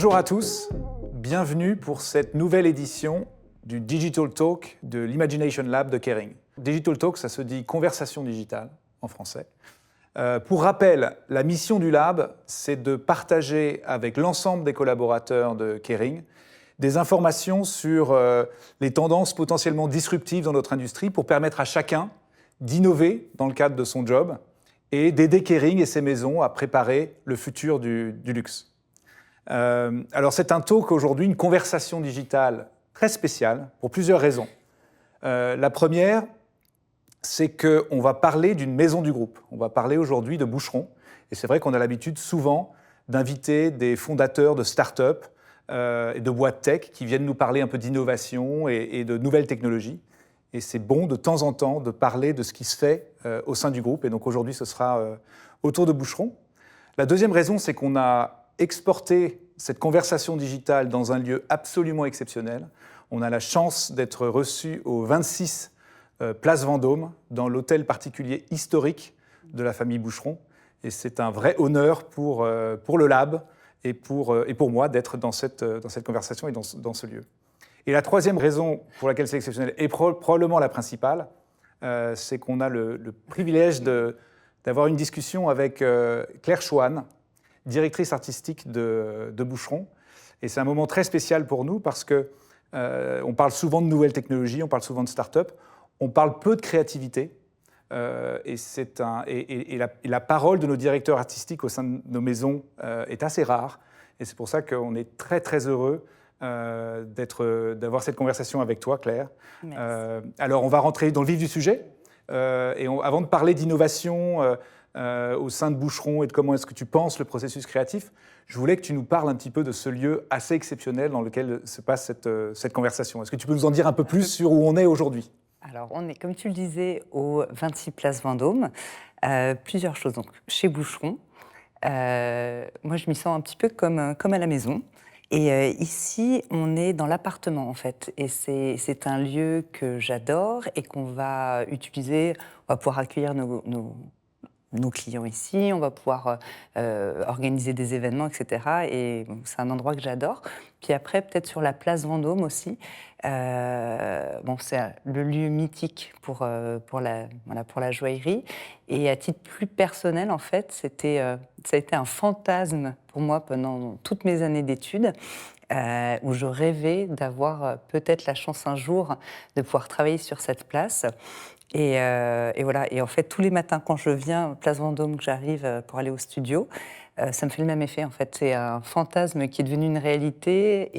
Bonjour à tous, bienvenue pour cette nouvelle édition du Digital Talk de l'Imagination Lab de Kering. Digital Talk, ça se dit conversation digitale en français. Pour rappel, la mission du Lab, c'est de partager avec l'ensemble des collaborateurs de Kering des informations sur les tendances potentiellement disruptives dans notre industrie pour permettre à chacun d'innover dans le cadre de son job et d'aider Kering et ses maisons à préparer le futur du luxe. Alors c'est un talk aujourd'hui, une conversation digitale très spéciale pour plusieurs raisons. La première, c'est qu'on va parler d'une maison du groupe. On va parler aujourd'hui de Boucheron. Et c'est vrai qu'on a l'habitude souvent d'inviter des fondateurs de start-up et de boîtes tech qui viennent nous parler un peu d'innovation et de nouvelles technologies. Et c'est bon de temps en temps de parler de ce qui se fait au sein du groupe. Et donc aujourd'hui, ce sera autour de Boucheron. La deuxième raison, c'est qu'on a exporté cette conversation digitale dans un lieu absolument exceptionnel. On a la chance d'être reçu au 26 Place Vendôme, dans l'hôtel particulier historique de la famille Boucheron. Et c'est un vrai honneur pour le Lab et pour moi d'être dans cette conversation et dans ce lieu. Et la troisième raison pour laquelle c'est exceptionnel, et probablement la principale, c'est qu'on a le privilège d'avoir une discussion avec Claire Chouane, directrice artistique de Boucheron. Et c'est un moment très spécial pour nous parce qu'on parle souvent de nouvelles technologies, on parle souvent de start-up, on parle peu de créativité. Et la parole de nos directeurs artistiques au sein de nos maisons est assez rare. Et c'est pour ça qu'on est très, très heureux d'avoir cette conversation avec toi, Claire. Alors, on va rentrer dans le vif du sujet. Avant de parler d'innovation au sein de Boucheron et de comment est-ce que tu penses le processus créatif, je voulais que tu nous parles un petit peu de ce lieu assez exceptionnel dans lequel se passe cette conversation. Est-ce que tu peux nous en dire un peu plus sur où on est aujourd'hui ? Alors, on est, comme tu le disais, au 26 Place Vendôme. Plusieurs choses. Donc, chez Boucheron, moi, je m'y sens un petit peu comme à la maison. Et ici, on est dans l'appartement, en fait. Et c'est un lieu que j'adore et qu'on va utiliser. On va pouvoir accueillir nos clients ici, on va pouvoir organiser des événements, etc. Et c'est un endroit que j'adore. Puis après, peut-être sur la place Vendôme aussi. C'est le lieu mythique pour la joaillerie. Et à titre plus personnel, en fait, ça a été un fantasme pour moi pendant toutes mes années d'études. Où je rêvais d'avoir peut-être la chance un jour de pouvoir travailler sur cette place. Et voilà. Et en fait, tous les matins, quand je viens, Place Vendôme, que j'arrive pour aller au studio, ça me fait le même effet. En fait, c'est un fantasme qui est devenu une réalité.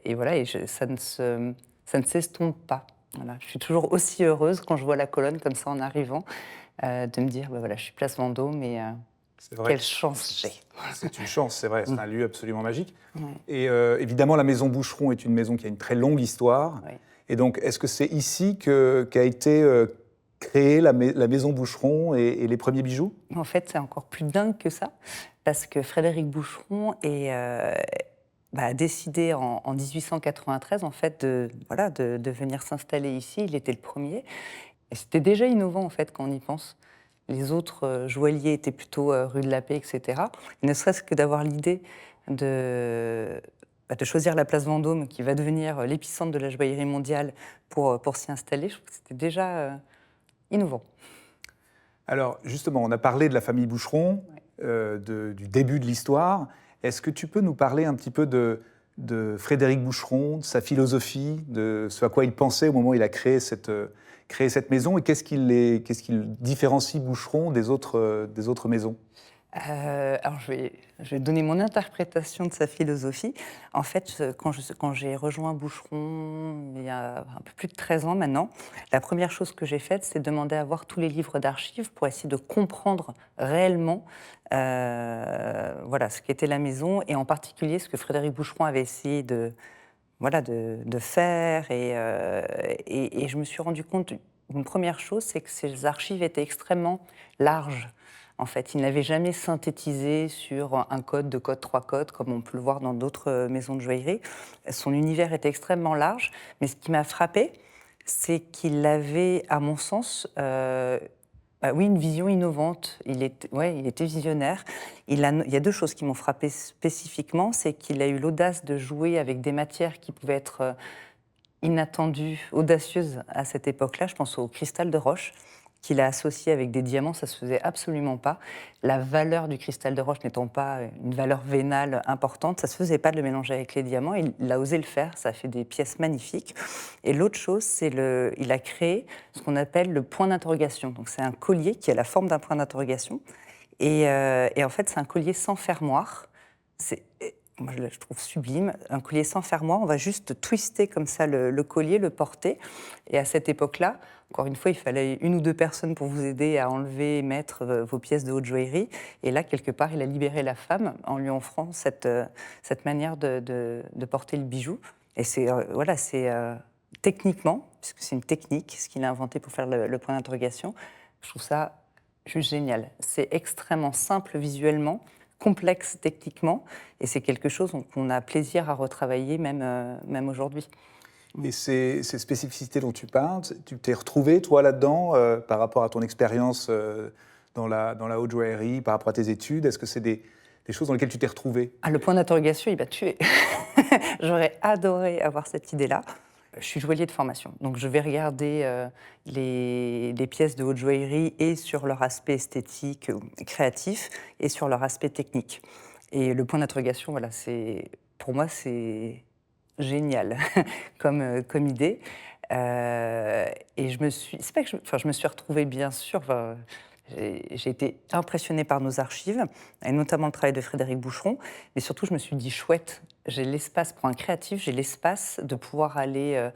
Et voilà. Et ça ne s'estompe pas. Voilà. Je suis toujours aussi heureuse quand je vois la colonne comme ça en arrivant, de me dire, voilà, je suis Place Vendôme et quelle chance j'ai. C'est une chance, c'est vrai. C'est un lieu absolument magique. Ouais. Et évidemment, la maison Boucheron est une maison qui a une très longue histoire. Ouais. Et donc, est-ce que c'est ici qu'a été créée la maison Boucheron et les premiers bijoux ? En fait, c'est encore plus dingue que ça, parce que Frédéric Boucheron a décidé en 1893 en fait, de venir s'installer ici. Il était le premier. Et c'était déjà innovant en fait, quand on y pense. Les autres joailliers étaient plutôt rue de la Paix, etc. Et ne serait-ce que d'avoir l'idée de choisir la place Vendôme, qui va devenir l'épicentre de la joaillerie mondiale, pour s'y installer, je trouve que c'était déjà innovant. Alors, justement, on a parlé de la famille Boucheron, du début de l'histoire. Est-ce que tu peux nous parler un petit peu de Frédéric Boucheron, de sa philosophie, de ce à quoi il pensait au moment où il a créé cette maison, et qu'est-ce qui différencie Boucheron des autres maisons ? Alors, je vais donner mon interprétation de sa philosophie. En fait, quand j'ai rejoint Boucheron, il y a un peu plus de 13 ans maintenant, la première chose que j'ai faite, c'est demander à voir tous les livres d'archives pour essayer de comprendre réellement ce qu'était la maison, et en particulier ce que Frédéric Boucheron avait essayé de faire. Et je me suis rendu compte d'une première chose, c'est que ces archives étaient extrêmement larges. En fait, il n'avait jamais synthétisé sur un code, 2 codes, 3 codes, comme on peut le voir dans d'autres maisons de joaillerie. Son univers était extrêmement large, mais ce qui m'a frappée, c'est qu'il avait, à mon sens, Oui, une vision innovante. Il était visionnaire. Il y a deux choses qui m'ont frappé spécifiquement. C'est qu'il a eu l'audace de jouer avec des matières qui pouvaient être inattendues, audacieuses à cette époque-là. Je pense au cristal de roche, qu'il a associé avec des diamants. Ça ne se faisait absolument pas. La valeur du cristal de roche n'étant pas une valeur vénale importante, ça ne se faisait pas de le mélanger avec les diamants. Il a osé le faire. Ça a fait des pièces magnifiques. Et l'autre chose, il a créé ce qu'on appelle le point d'interrogation. Donc, c'est un collier qui a la forme d'un point d'interrogation. Et en fait, c'est un collier sans fermoir. Moi, je trouve sublime. Un collier sans fermoir, on va juste twister comme ça le collier, le porter. Et à cette époque-là, encore une fois, il fallait une ou deux personnes pour vous aider à enlever et mettre vos pièces de haute joaillerie. Et là, quelque part, il a libéré la femme en lui offrant cette manière de porter le bijou. Et c'est techniquement, puisque c'est une technique, ce qu'il a inventé pour faire le point d'interrogation, je trouve ça juste génial. C'est extrêmement simple visuellement, complexe techniquement, et c'est quelque chose qu'on a plaisir à retravailler même aujourd'hui. Et ces spécificités dont tu parles, tu t'es retrouvé, toi, là-dedans, par rapport à ton expérience dans la haute joaillerie, par rapport à tes études? Est-ce que c'est des choses dans lesquelles tu t'es retrouvé? Le point d'interrogation, il m'a tué. J'aurais adoré avoir cette idée-là. Je suis joaillier de formation, donc je vais regarder les pièces de haute joaillerie et sur leur aspect esthétique, créatif, et sur leur aspect technique. Et le point d'interrogation, voilà, pour moi, c'est génial comme idée. Et c'est pas que je me suis retrouvée, bien sûr. J'ai été impressionnée par nos archives, et notamment le travail de Frédéric Boucheron, mais surtout je me suis dit chouette, j'ai l'espace pour un créatif, j'ai l'espace de pouvoir aller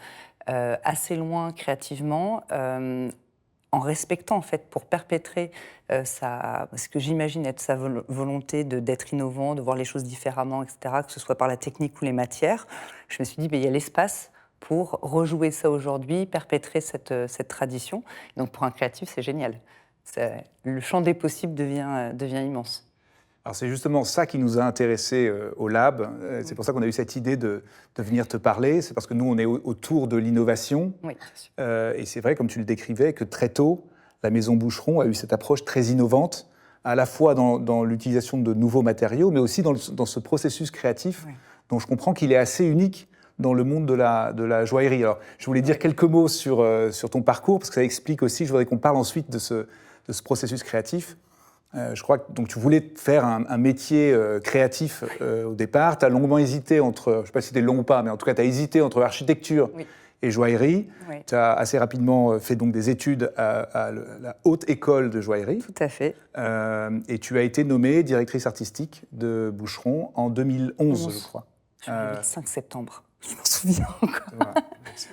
assez loin créativement, en respectant en fait pour perpétrer ce que j'imagine être sa volonté d'être innovant, de voir les choses différemment, etc., que ce soit par la technique ou les matières. Je me suis dit, il y a l'espace pour rejouer ça aujourd'hui, perpétrer cette tradition. Donc pour un créatif, c'est génial. Le champ des possibles devient immense. Alors c'est justement ça qui nous a intéressés au Lab. C'est pour ça qu'on a eu cette idée de venir te parler. C'est parce que nous, on est autour de l'innovation. Oui, et c'est vrai, comme tu le décrivais, que très tôt, la maison Boucheron a eu cette approche très innovante, à la fois dans l'utilisation de nouveaux matériaux, mais aussi dans ce processus créatif, oui, dont je comprends qu'il est assez unique dans le monde de la joaillerie. Alors, je voulais dire quelques mots sur ton parcours, parce que ça explique aussi, je voudrais qu'on parle ensuite de ce processus créatif. Je crois que donc, tu voulais faire un métier créatif au départ. Tu as longuement hésité entre, je ne sais pas si c'était long ou pas, mais en tout cas, tu as hésité entre architecture, oui, et joaillerie. Oui. Tu as assez rapidement fait donc, des études à la Haute École de Joaillerie. Tout à fait. Et tu as été nommée directrice artistique de Boucheron en 2011, je crois. Le 5 septembre, je m'en souviens encore.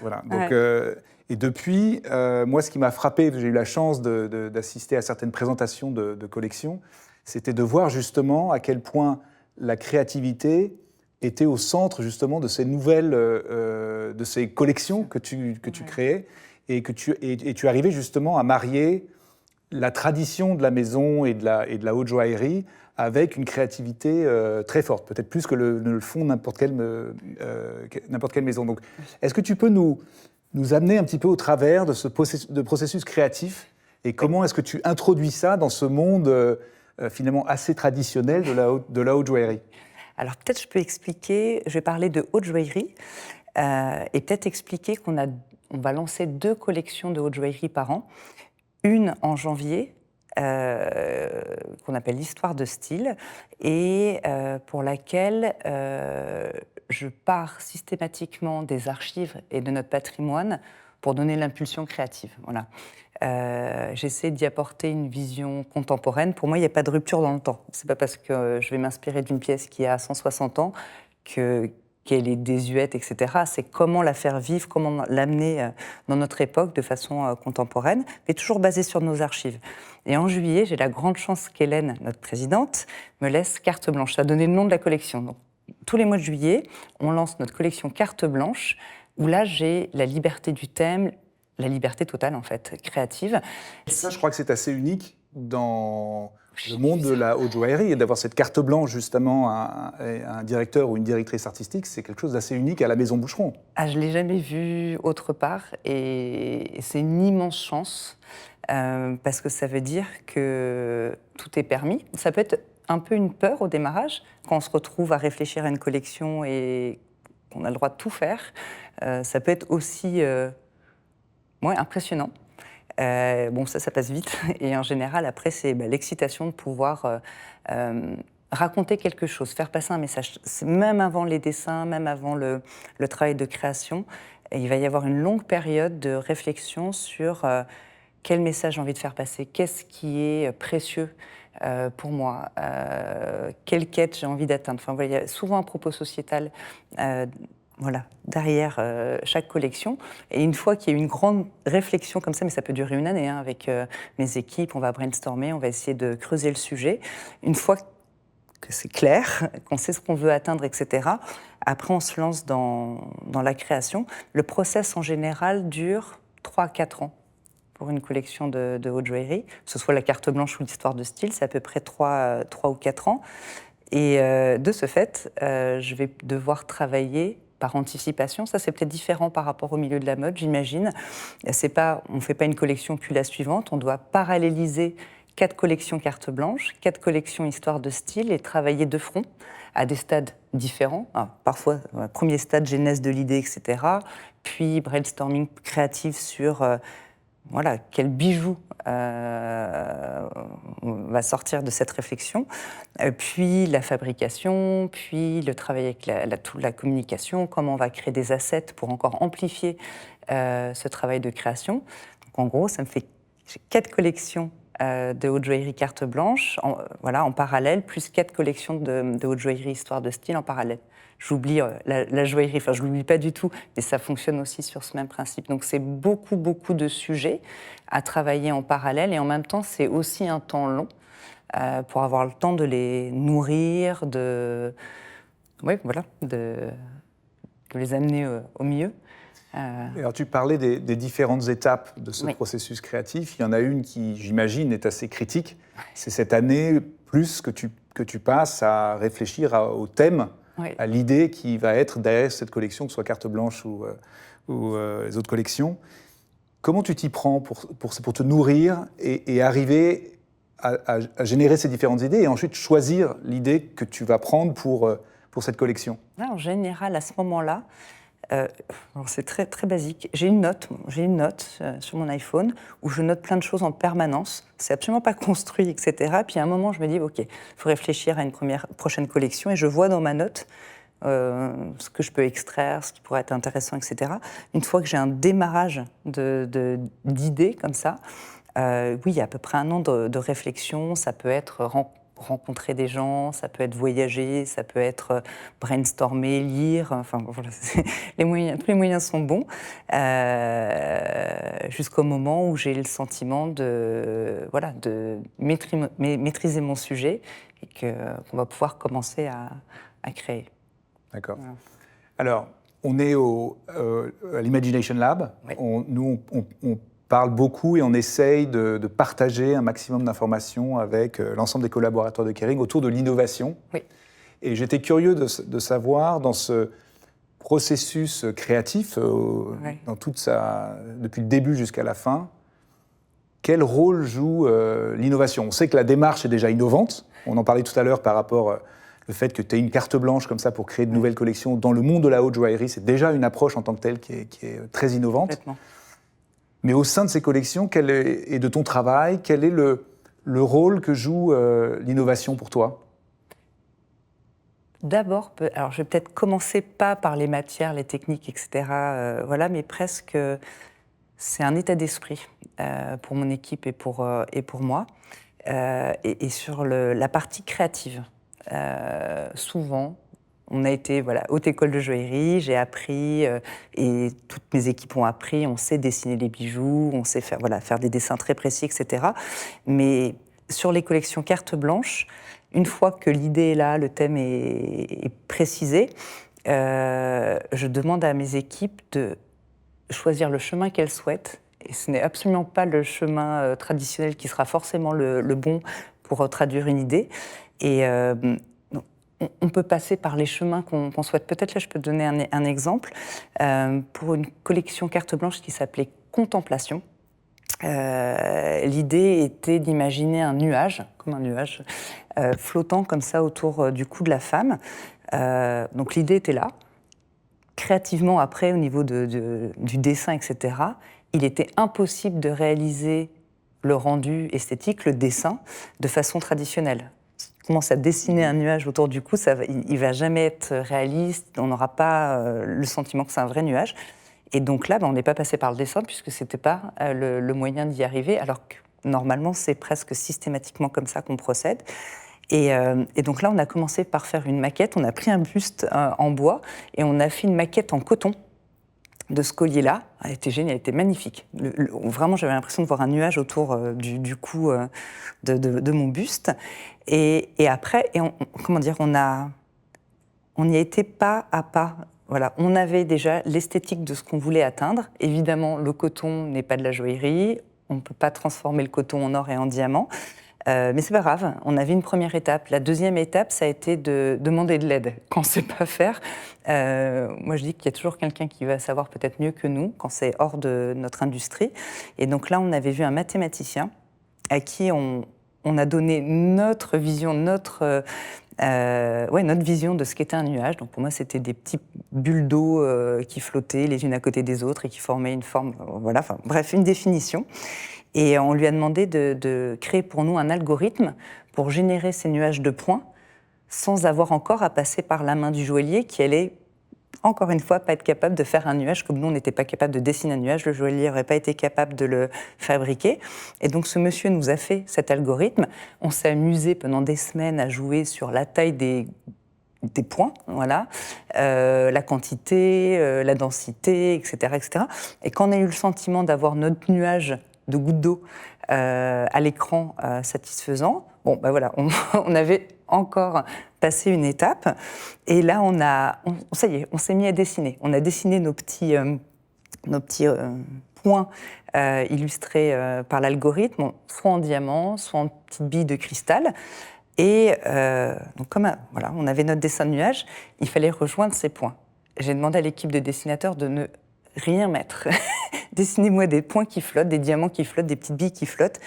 Voilà. Donc, ouais. Et depuis, moi, ce qui m'a frappé, j'ai eu la chance d'assister à certaines présentations de collections, c'était de voir justement à quel point la créativité était au centre justement de ces nouvelles, de ces collections que tu créais, et tu arrivais justement à marier la tradition de la maison et de la haute joaillerie avec une créativité très forte, peut-être plus que le font n'importe quelle maison. Donc, est-ce que tu peux nous amener un petit peu au travers de ce processus créatif, et comment est-ce que tu introduis ça dans ce monde finalement assez traditionnel de la haute joaillerie? Alors peut-être je peux expliquer, je vais parler de haute joaillerie, et peut-être expliquer qu'on va lancer 2 collections de haute joaillerie par an. Une en janvier, qu'on appelle l'histoire de style, et pour laquelle je pars systématiquement des archives et de notre patrimoine pour donner l'impulsion créative. Voilà. J'essaie d'y apporter une vision contemporaine. Pour moi, il n'y a pas de rupture dans le temps. Ce n'est pas parce que je vais m'inspirer d'une pièce qui a 160 ans qu'elle est désuète, etc. C'est comment la faire vivre, comment l'amener dans notre époque de façon contemporaine, mais toujours basée sur nos archives. Et en juillet, j'ai la grande chance qu'Hélène, notre présidente, me laisse carte blanche. Ça a donné le nom de la collection. Donc, tous les mois de juillet, on lance notre collection carte blanche, où là, j'ai la liberté du thème, la liberté totale, en fait, créative. Ça, je crois que c'est assez unique dans le monde de la haute joaillerie, et d'avoir cette carte blanche, justement, à un directeur ou une directrice artistique, c'est quelque chose d'assez unique à la maison Boucheron. Je ne l'ai jamais vu autre part, et c'est une immense chance. parce que ça veut dire que tout est permis. Ça peut être un peu une peur au démarrage, quand on se retrouve à réfléchir à une collection et qu'on a le droit de tout faire. Ça peut être aussi impressionnant. Bon, ça passe vite. Et en général, après, c'est l'excitation de pouvoir raconter quelque chose, faire passer un message. Même avant les dessins, même avant le travail de création, il va y avoir une longue période de réflexion sur quel message j'ai envie de faire passer, qu'est-ce qui est précieux pour moi, quelle quête j'ai envie d'atteindre. Enfin, il y a souvent un propos sociétal derrière chaque collection. Et une fois qu'il y a eu une grande réflexion comme ça, mais ça peut durer une année, avec mes équipes, on va brainstormer, on va essayer de creuser le sujet. Une fois que c'est clair, qu'on sait ce qu'on veut atteindre, etc., après on se lance dans la création. Le process en général dure 3 à 4 ans pour une collection de haute joaillerie, que ce soit la carte blanche ou l'histoire de style, c'est à peu près 3 ou 4 ans. Et de ce fait, je vais devoir travailler par anticipation. Ça, c'est peut-être différent par rapport au milieu de la mode, j'imagine. On ne fait pas une collection puis la suivante, on doit paralléliser 4 collections carte blanche, 4 collections histoire de style et travailler de front à des stades différents. Alors, parfois, premier stade, genèse de l'idée, etc. Puis brainstorming créatif sur quel bijou va sortir de cette réflexion. Puis la fabrication, puis le travail avec la communication, comment on va créer des assets pour encore amplifier ce travail de création. Donc, en gros, ça me fait 4 collections de haute joaillerie carte blanche en parallèle, plus 4 collections de haute joaillerie histoire de style en parallèle. J'oublie la joaillerie, enfin je ne l'oublie pas du tout, mais ça fonctionne aussi sur ce même principe. Donc c'est beaucoup de sujets à travailler en parallèle et en même temps c'est aussi un temps long pour avoir le temps de les nourrir, de les amener au mieux. Alors, tu parlais des différentes étapes de ce processus créatif. Il y en a une qui, j'imagine, est assez critique. C'est cette année plus que tu passes à réfléchir au thème, à l'idée qui va être derrière cette collection, que ce soit carte blanche ou les autres collections. Comment tu t'y prends pour te nourrir et arriver à générer ces différentes idées et ensuite choisir l'idée que tu vas prendre pour cette collection? En général, à ce moment-là, c'est très, très basique. J'ai une note sur mon iPhone où je note plein de choses en permanence. C'est absolument pas construit, etc. Puis à un moment, je me dis, OK, il faut réfléchir à une prochaine collection et je vois dans ma note ce que je peux extraire, ce qui pourrait être intéressant, etc. Une fois que j'ai un démarrage d'idées comme ça, il y a à peu près un an de réflexion. Ça peut être rencontrer des gens, ça peut être voyager, ça peut être brainstormer, lire, enfin voilà, tous les moyens sont bons, jusqu'au moment où j'ai le sentiment de maîtriser mon sujet et qu'on va pouvoir commencer à créer. D'accord. Voilà. Alors, on est à l'Imagination Lab. Oui. Nous, on parle beaucoup et on essaye de partager un maximum d'informations avec l'ensemble des collaborateurs de Kering autour de l'innovation. Oui. Et j'étais curieux de savoir, dans ce processus créatif, depuis le début jusqu'à la fin, quel rôle joue l'innovation? On sait que la démarche est déjà innovante. On en parlait tout à l'heure par rapport le fait que tu aies une carte blanche comme ça pour créer de nouvelles collections. Dans le monde de la haute joaillerie, c'est déjà une approche en tant que telle qui est très innovante. Complètement. Mais au sein de ces collections et de ton travail, quel est le rôle que joue l'innovation pour toi? D'abord, alors je vais peut-être commencer pas par les matières, les techniques, etc. Mais presque, c'est un état d'esprit pour mon équipe et pour moi. Et sur la partie créative, souvent, on a été haute école de joaillerie, j'ai appris, et toutes mes équipes ont appris, on sait dessiner les bijoux, on sait faire des dessins très précis, etc. Mais sur les collections carte blanche, une fois que l'idée est là, le thème est précisé, je demande à mes équipes de choisir le chemin qu'elles souhaitent. Et ce n'est absolument pas le chemin traditionnel qui sera forcément le bon pour traduire une idée. Et on peut passer par les chemins qu'on souhaite. Peut-être là, je peux te donner un exemple. Pour une collection carte blanche qui s'appelait Contemplation, L'idée était d'imaginer un nuage, comme un nuage, flottant comme ça autour du cou de la femme. Donc l'idée était là. Créativement, après, au niveau du dessin, etc., il était impossible de réaliser le rendu esthétique, le dessin, de façon traditionnelle. Si on commence à dessiner un nuage autour du cou, il ne va jamais être réaliste, on n'aura pas le sentiment que c'est un vrai nuage. Et donc là, on n'est pas passé par le dessin, puisque ce n'était pas le moyen d'y arriver, alors que normalement, c'est presque systématiquement comme ça qu'on procède. Et donc là, on a commencé par faire une maquette. On a pris un buste en bois et on a fait une maquette en coton de ce collier-là. Elle était géniale, elle était magnifique. Vraiment, j'avais l'impression de voir un nuage autour du cou de mon buste. Et après, comment dire, on y a été pas à pas. Voilà, on avait déjà l'esthétique de ce qu'on voulait atteindre. Évidemment, le coton n'est pas de la joaillerie. On ne peut pas transformer le coton en or et en diamant. Mais c'est pas grave, on avait une première étape. La deuxième étape, ça a été de demander de l'aide. Quand on ne sait pas faire, moi je dis qu'il y a toujours quelqu'un qui va savoir peut-être mieux que nous, quand c'est hors de notre industrie. Et donc là, on avait vu un mathématicien à qui on a donné notre vision, notre vision de ce qu'était un nuage. Donc pour moi, c'était des petites bulles d'eau qui flottaient les unes à côté des autres et qui formaient une forme, voilà, enfin, bref, une définition. Et on lui a demandé de créer pour nous un algorithme pour générer ces nuages de points sans avoir encore à passer par la main du joaillier qui allait, encore une fois, pas être capable de faire un nuage comme nous, on n'était pas capable de dessiner un nuage, le joaillier n'aurait pas été capable de le fabriquer. Et donc ce monsieur nous a fait cet algorithme. On s'est amusé pendant des semaines à jouer sur la taille des points, voilà, la quantité, la densité, etc., etc. Et quand on a eu le sentiment d'avoir notre nuage de gouttes d'eau à l'écran satisfaisant, bon, ben voilà, on avait encore passé une étape. Et là, ça y est, on s'est mis à dessiner. On a dessiné nos petits points illustrés par l'algorithme, soit en diamant, soit en petites billes de cristal. Et donc, voilà, on avait notre dessin de nuage, il fallait rejoindre ces points. J'ai demandé à l'équipe de dessinateurs de ne rien mettre. Dessinez-moi des points qui flottent, des diamants qui flottent, des petites billes qui flottent,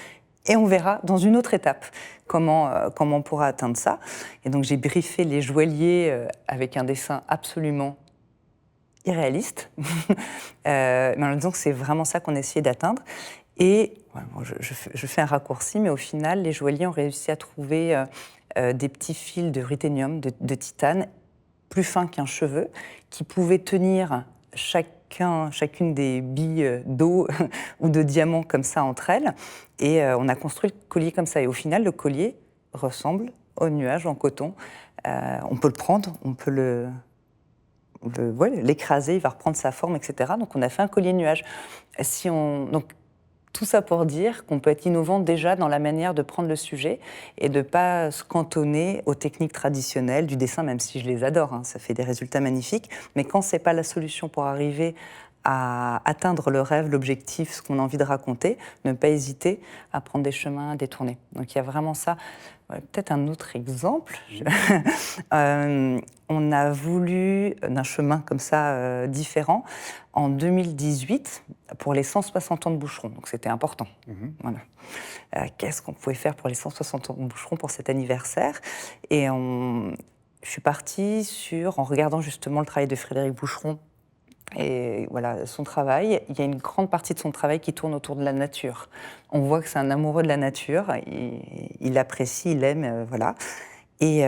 et on verra dans une autre étape comment on pourra atteindre ça. Et donc j'ai briefé les joailliers avec un dessin absolument irréaliste, mais en leur disant que c'est vraiment ça qu'on essayait d'atteindre. Et voilà, je fais un raccourci, mais au final, les joailliers ont réussi à trouver des petits fils de ruthénium, de titane, plus fins qu'un cheveu, qui pouvaient tenir chacune des billes d'eau ou de diamants comme ça entre elles. Et on a construit le collier comme ça. Et au final, le collier ressemble au nuage en coton. On peut le prendre, on peut l'écraser, il va reprendre sa forme, etc. Donc on a fait un collier nuage. Donc, tout ça pour dire qu'on peut être innovant déjà dans la manière de prendre le sujet et de ne pas se cantonner aux techniques traditionnelles du dessin, même si je les adore, hein, ça fait des résultats magnifiques. Mais quand ce n'est pas la solution pour arriver à atteindre le rêve, l'objectif, ce qu'on a envie de raconter, ne pas hésiter à prendre des chemins à détourner. Donc il y a vraiment ça. Peut-être un autre exemple. On a voulu, d'un chemin comme ça différent, en 2018, pour les 160 ans de Boucheron. Donc c'était important. Voilà. Qu'est-ce qu'on pouvait faire pour les 160 ans de Boucheron pour cet anniversaire ? Et je suis partie en regardant justement le travail de Frédéric Boucheron, et voilà, son travail, il y a une grande partie de son travail qui tourne autour de la nature. On voit que c'est un amoureux de la nature, il apprécie, il aime, voilà. Et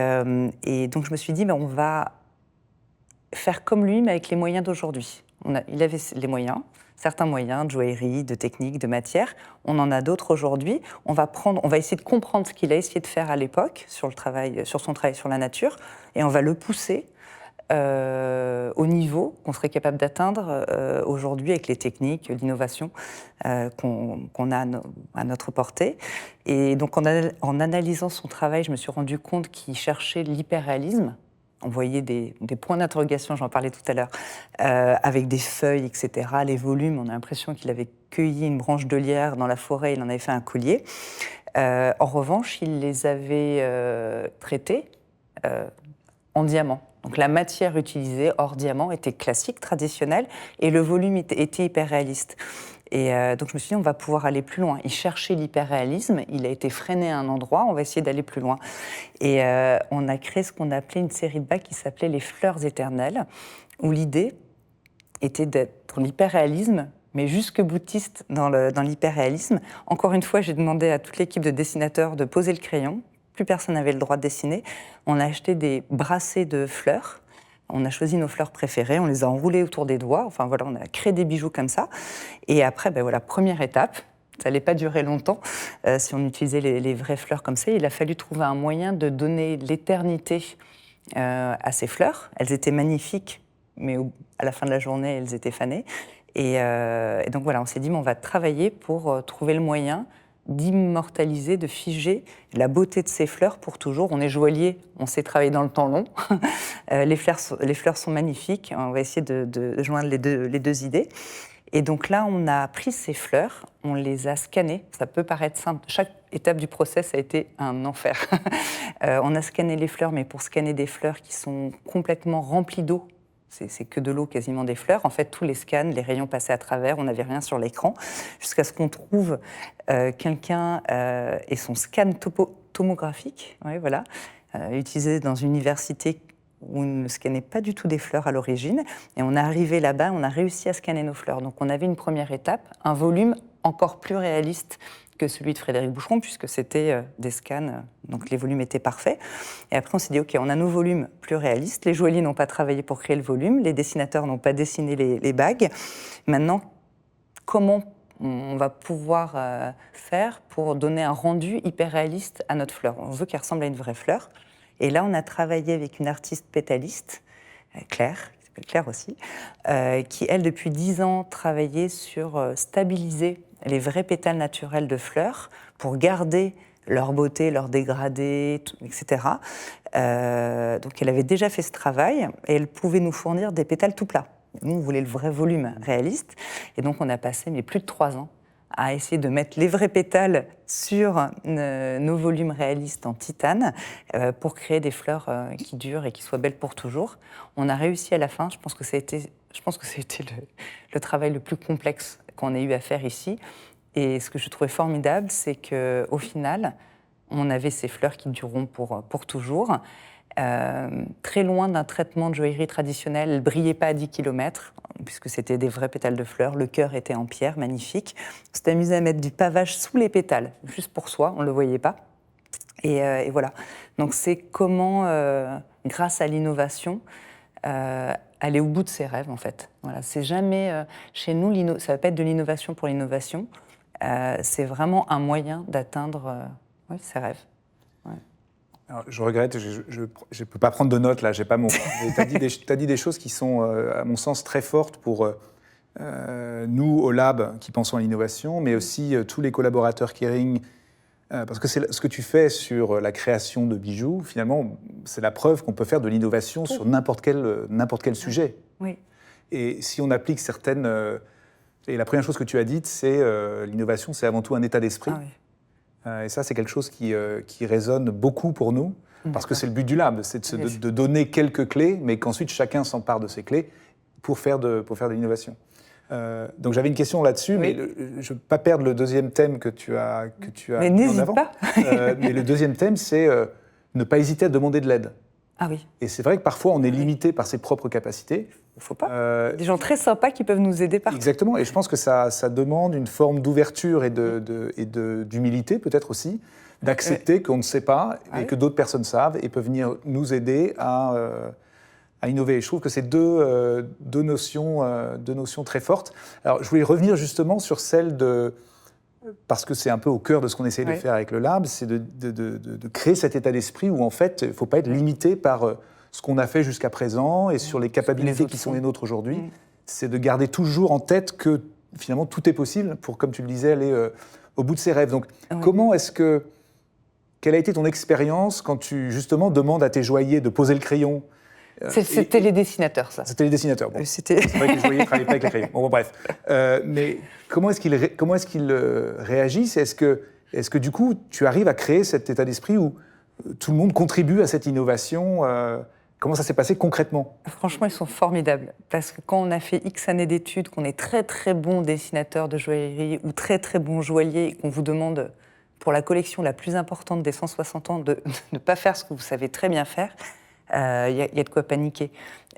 donc je me suis dit, on va faire comme lui, mais avec les moyens d'aujourd'hui. Il avait les moyens, certains moyens de joaillerie, de technique, de matière. On en a d'autres aujourd'hui. On va essayer de comprendre ce qu'il a essayé de faire à l'époque sur son travail sur la nature, et on va le pousser au niveau qu'on serait capable d'atteindre aujourd'hui avec les techniques, l'innovation qu'on a à notre portée. Et donc en analysant son travail, je me suis rendu compte qu'il cherchait l'hyperréalisme. On voyait des points d'interrogation, j'en parlais tout à l'heure, avec des feuilles, etc., les volumes. On a l'impression qu'il avait cueilli une branche de lierre dans la forêt, il en avait fait un collier. En revanche, il les avait traités en diamant. Donc la matière utilisée hors diamant était classique, traditionnelle, et le volume était hyper réaliste. Et donc je me suis dit, on va pouvoir aller plus loin. Il cherchait l'hyperréalisme, il a été freiné à un endroit, on va essayer d'aller plus loin. Et on a créé ce qu'on appelait une série de bacs qui s'appelait les fleurs éternelles, où l'idée était d'être dans l'hyperréalisme, mais jusque boutiste dans l'hyperréalisme. Encore une fois, j'ai demandé à toute l'équipe de dessinateurs de poser le crayon. Plus personne n'avait le droit de dessiner. On a acheté des bracelets de fleurs. On a choisi nos fleurs préférées, on les a enroulées autour des doigts. Enfin voilà, on a créé des bijoux comme ça. Et après, première étape. Ça n'allait pas durer longtemps si on utilisait les vraies fleurs comme ça. Il a fallu trouver un moyen de donner l'éternité à ces fleurs. Elles étaient magnifiques, mais à la fin de la journée, elles étaient fanées. Et donc voilà, on s'est dit, on va travailler pour trouver le moyen d'immortaliser, de figer la beauté de ces fleurs pour toujours. On est joaillier, on sait travailler dans le temps long. Les fleurs sont magnifiques. On va essayer de joindre les deux idées. Et donc là, on a pris ces fleurs, on les a scannées. Ça peut paraître simple. Chaque étape du process a été un enfer. On a scanné les fleurs, mais pour scanner des fleurs qui sont complètement remplies d'eau, c'est que de l'eau, quasiment des fleurs. En fait, tous les scans, les rayons passaient à travers, on n'avait rien sur l'écran, jusqu'à ce qu'on trouve quelqu'un et son scan tomographique, ouais, voilà, utilisé dans une université où on ne scannait pas du tout des fleurs à l'origine. Et on est arrivé là-bas, on a réussi à scanner nos fleurs. Donc on avait une première étape, un volume encore plus réaliste que celui de Frédéric Boucheron, puisque c'était des scans, donc les volumes étaient parfaits. Et après, on s'est dit, OK, on a nos volumes plus réalistes. Les joailliers n'ont pas travaillé pour créer le volume, les dessinateurs n'ont pas dessiné les bagues. Maintenant, comment on va pouvoir faire pour donner un rendu hyper réaliste à notre fleur? On veut qu'elle ressemble à une vraie fleur. Et là, on a travaillé avec une artiste pétaliste, Claire, qui s'appelle Claire aussi, qui, elle, depuis 10 ans, travaillait sur stabiliser les vrais pétales naturels de fleurs pour garder leur beauté, leur dégradé, etc. Donc elle avait déjà fait ce travail et elle pouvait nous fournir des pétales tout plats. Nous, on voulait le vrai volume réaliste. Et donc on a passé plus de 3 ans à essayer de mettre les vrais pétales sur nos volumes réalistes en titane pour créer des fleurs qui durent et qui soient belles pour toujours. On a réussi à la fin. Je pense que ça a été le travail le plus complexe qu'on ait eu à faire ici. Et ce que je trouvais formidable, c'est qu'au final, on avait ces fleurs qui dureront pour toujours. Très loin d'un traitement de joaillerie traditionnelle, elles ne brillaient pas à 10 km, puisque c'était des vrais pétales de fleurs. Le cœur était en pierre, magnifique. On s'est amusé à mettre du pavage sous les pétales, juste pour soi, on ne le voyait pas. Et voilà. Donc c'est comment, grâce à l'innovation, aller au bout de ses rêves, en fait. Voilà. C'est jamais, chez nous, ça ne va pas être de l'innovation pour l'innovation. C'est vraiment un moyen d'atteindre ses rêves. Ouais. Alors, je regrette, je ne peux pas prendre de notes là, j'ai pas mon. Tu as dit des choses qui sont, à mon sens, très fortes pour nous au lab qui pensons à l'innovation, mais aussi tous les collaborateurs Kering. Parce que c'est ce que tu fais sur la création de bijoux, finalement, c'est la preuve qu'on peut faire de l'innovation sur n'importe quel sujet. Oui. Et si on applique certaines. Et la première chose que tu as dite, c'est l'innovation, c'est avant tout un état d'esprit. Ah oui. Et ça, c'est quelque chose qui résonne beaucoup pour nous, parce que c'est le but du lab, c'est de donner quelques clés, mais qu'ensuite chacun s'empare de ces clés pour faire de l'innovation. Donc j'avais une question là-dessus, oui. Mais je ne veux pas perdre le deuxième thème que tu as mais mis en avant. n'hésite pas. Mais le deuxième thème, c'est ne pas hésiter à demander de l'aide. Ah oui. Et c'est vrai que parfois, on est limité par ses propres capacités. Il ne faut pas. Des gens très sympas qui peuvent nous aider partout. Exactement, et je pense que ça demande une forme d'ouverture et d'humilité peut-être aussi, d'accepter qu'on ne sait pas et que d'autres personnes savent et peuvent venir nous aider à innover. Et je trouve que c'est deux notions très fortes. Alors, je voulais revenir justement sur celle de... Parce que c'est un peu au cœur de ce qu'on essaie de faire avec le lab, c'est de créer cet état d'esprit où, en fait, il ne faut pas être limité par ce qu'on a fait jusqu'à présent et sur les capacités qui sont les nôtres aujourd'hui. C'est de garder toujours en tête que, finalement, tout est possible pour, comme tu le disais, aller au bout de ses rêves. Donc, quelle a été ton expérience quand tu, justement, demandes à tes joailliers de poser le crayon? C'était les dessinateurs, ça. C'était les dessinateurs, bon. C'est vrai que les joailliers ne travaillaient pas avec les crayons. Bon, bref. Mais comment est-ce qu'ils réagissent? Est-ce que, du coup, tu arrives à créer cet état d'esprit où tout le monde contribue à cette innovation Comment ça s'est passé concrètement? Franchement, ils sont formidables. Parce que quand on a fait X années d'études, qu'on est très très bon dessinateur de joaillerie ou très très bon joaillier, et qu'on vous demande pour la collection la plus importante des 160 ans de ne pas faire ce que vous savez très bien faire, il y a de quoi paniquer.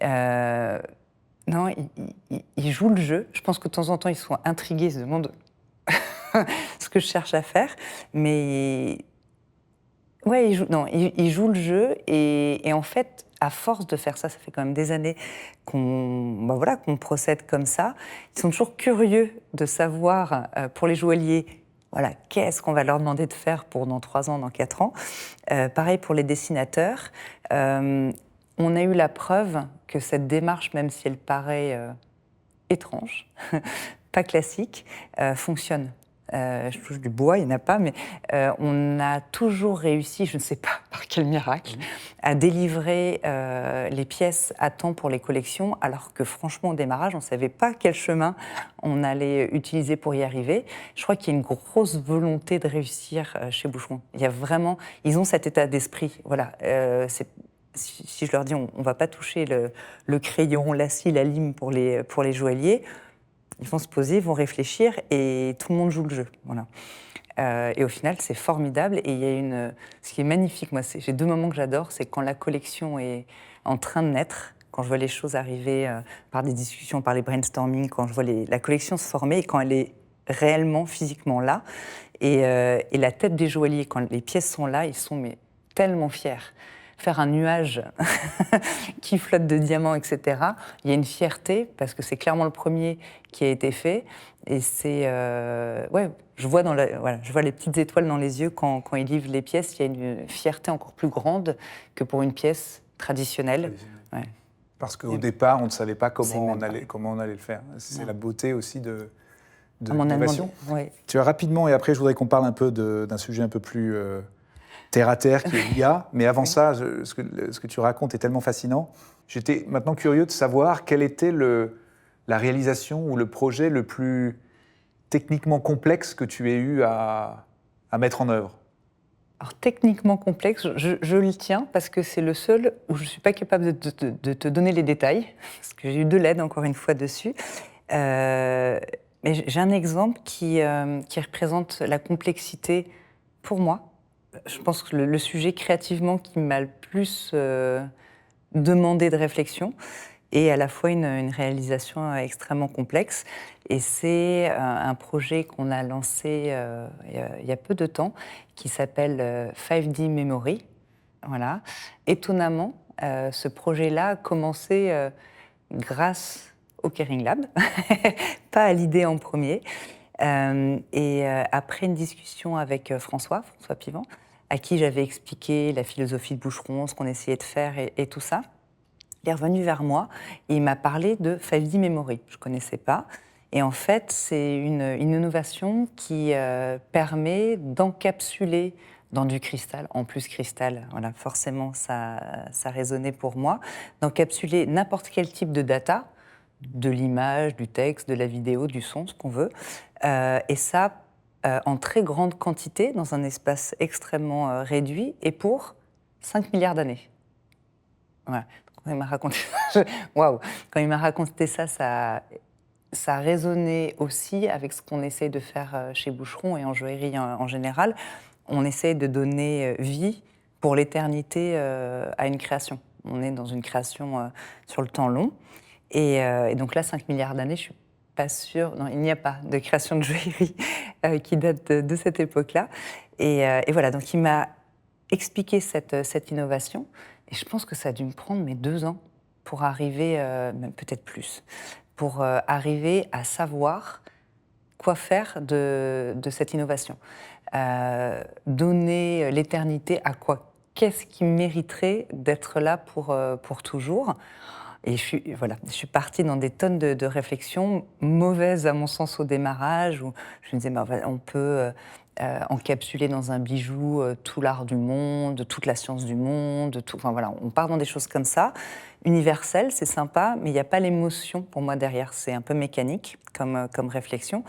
Non, ils jouent le jeu. Je pense que de temps en temps, ils sont intrigués, ils se demandent ce que je cherche à faire. Mais ouais, ils jouent le jeu. Et en fait, à force de faire ça, ça fait quand même des années qu'on procède comme ça. Ils sont toujours curieux de savoir, pour les joailliers, voilà, qu'est-ce qu'on va leur demander de faire pour dans 3 ans, dans 4 ans. Pareil pour les dessinateurs. On a eu la preuve que cette démarche, même si elle paraît étrange, pas classique, fonctionne. Je touche du bois, il n'y en a pas, mais on a toujours réussi, je ne sais pas par quel miracle, à délivrer les pièces à temps pour les collections, alors que franchement, au démarrage, on ne savait pas quel chemin on allait utiliser pour y arriver. Je crois qu'il y a une grosse volonté de réussir chez Boucheron. Il y a vraiment, ils ont cet état d'esprit. Voilà, si je leur dis, on ne va pas toucher le crayon, la scie, la lime pour les joailliers, ils vont se poser, ils vont réfléchir et tout le monde joue le jeu. Voilà. Et au final, c'est formidable. Et il y a ce qui est magnifique, moi, j'ai 2 moments que j'adore, c'est quand la collection est en train de naître, quand je vois les choses arriver par des discussions, par les brainstorming, quand je vois la collection se former et quand elle est réellement, physiquement là. Et la tête des joailliers, quand les pièces sont là, ils sont tellement fiers. Faire un nuage qui flotte de diamants, etc. Il y a une fierté, parce que c'est clairement le premier qui a été fait. Et c'est... ouais, je vois les petites étoiles dans les yeux quand ils livrent les pièces. Il y a une fierté encore plus grande que pour une pièce traditionnelle. Ouais. Parce qu'au départ, on ne savait pas comment on allait le faire. C'est la beauté aussi de l'innovation. Ouais. Tu as rapidement, et après je voudrais qu'on parle un peu d'un sujet un peu plus... terre à terre qui est l'IA, mais avant ça, ce que tu racontes est tellement fascinant. J'étais maintenant curieux de savoir quelle était la réalisation ou le projet le plus techniquement complexe que tu aies eu à mettre en œuvre. Alors techniquement complexe, je le tiens parce que c'est le seul où je ne suis pas capable de te donner les détails, parce que j'ai eu de l'aide encore une fois dessus. Mais j'ai un exemple qui représente la complexité pour moi. Je pense que le sujet créativement qui m'a le plus demandé de réflexion et à la fois une réalisation extrêmement complexe. Et c'est un projet qu'on a lancé il y a peu de temps qui s'appelle 5D Memory. Voilà. Étonnamment, ce projet-là a commencé grâce au Kering Lab, pas à l'idée en premier. Après une discussion avec François Pivant, à qui j'avais expliqué la philosophie de Boucheron, ce qu'on essayait de faire et tout ça, il est revenu vers moi et il m'a parlé de 5D Memory. Je ne connaissais pas. Et en fait, c'est une innovation qui permet d'encapsuler dans du cristal, en plus cristal, voilà, forcément ça résonnait pour moi, d'encapsuler n'importe quel type de data, de l'image, du texte, de la vidéo, du son, ce qu'on veut, et ça en très grande quantité, dans un espace extrêmement réduit, et pour 5 milliards d'années. Voilà. Quand il m'a raconté ça, waouh. Quand il m'a raconté ça, ça a résonné aussi avec ce qu'on essaie de faire chez Boucheron et en joaillerie en général. On essaie de donner vie pour l'éternité à une création. On est dans une création sur le temps long. Et donc là, 5 milliards d'années, je ne suis pas sûre... Non, il n'y a pas de création de joaillerie qui date de cette époque-là. Et voilà, donc il m'a expliqué cette innovation. Et je pense que ça a dû me prendre 2 ans pour arriver, même peut-être plus, pour arriver à savoir quoi faire de cette innovation. Donner l'éternité à quoi? Qu'est-ce qui mériterait d'être là pour toujours? Et je suis partie dans des tonnes de réflexions, mauvaises à mon sens au démarrage, où je me disais, on peut encapsuler dans un bijou tout l'art du monde, toute la science du monde, enfin voilà, on part dans des choses comme ça, universelles, c'est sympa, mais il n'y a pas l'émotion pour moi derrière, c'est un peu mécanique comme réflexion.